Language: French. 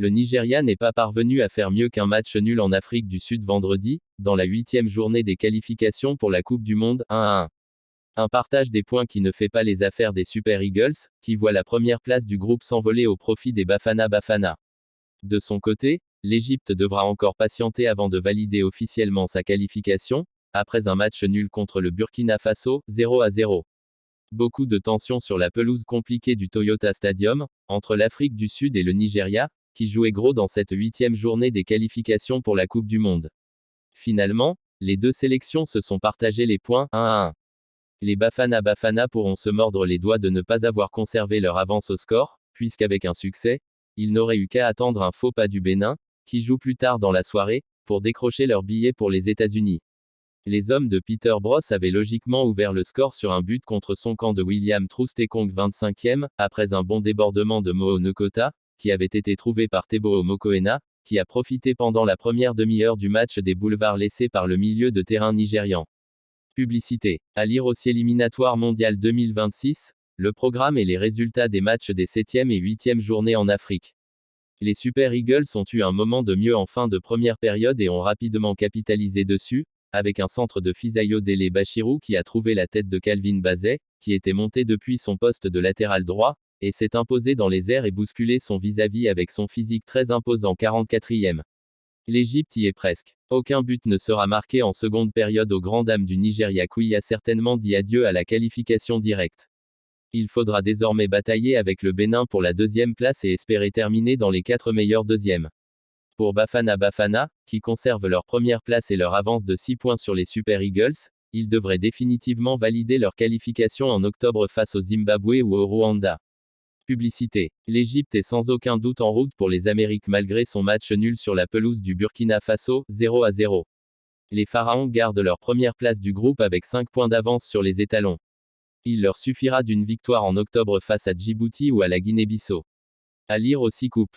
Le Nigeria n'est pas parvenu à faire mieux qu'un match nul en Afrique du Sud vendredi, dans la 8e journée des qualifications pour la Coupe du Monde, 1-1. Un partage des points qui ne fait pas les affaires des Super Eagles, qui voient la première place du groupe s'envoler au profit des Bafana Bafana. De son côté, l'Égypte devra encore patienter avant de valider officiellement sa qualification, après un match nul contre le Burkina Faso, 0-0. Beaucoup de tensions sur la pelouse compliquée du Toyota Stadium, entre l'Afrique du Sud et le Nigeria, qui jouaient gros dans cette 8e journée des qualifications pour la Coupe du Monde. Finalement, les deux sélections se sont partagées les points, 1-1. Les Bafana Bafana pourront se mordre les doigts de ne pas avoir conservé leur avance au score, puisqu'avec un succès, ils n'auraient eu qu'à attendre un faux pas du Bénin, qui joue plus tard dans la soirée, pour décrocher leur billet pour les États-Unis. Les hommes de Peter Bross avaient logiquement ouvert le score sur un but contre son camp de William Troost-Ekong 25e, après un bon débordement de Moho Nkota, qui avait été trouvé par Teboho Mokoena, qui a profité pendant la première demi-heure du match des boulevards laissés par le milieu de terrain nigérian. Publicité. À lire aussi éliminatoire mondial 2026, le programme et les résultats des matchs des 7e et 8e journées en Afrique. Les Super Eagles ont eu un moment de mieux en fin de première période et ont rapidement capitalisé dessus, avec un centre de Fisayo Dele Bashiru qui a trouvé la tête de Calvin Bazet, qui était monté depuis son poste de latéral droit, et s'est imposé dans les airs et bousculé son vis-à-vis avec son physique très imposant 44e. L'Égypte y est presque. Aucun but ne sera marqué en seconde période aux grandes dames du Nigeria qui a certainement dit adieu à la qualification directe. Il faudra désormais batailler avec le Bénin pour la deuxième place et espérer terminer dans les 4 meilleurs deuxièmes. Pour Bafana Bafana, qui conservent leur première place et leur avance de 6 points sur les Super Eagles, ils devraient définitivement valider leur qualification en octobre face au Zimbabwe ou au Rwanda. Publicité. L'Égypte est sans aucun doute en route pour les Amériques malgré son match nul sur la pelouse du Burkina Faso, 0-0. Les Pharaons gardent leur première place du groupe avec 5 points d'avance sur les étalons. Il leur suffira d'une victoire en octobre face à Djibouti ou à la Guinée-Bissau. À lire aussi coupe.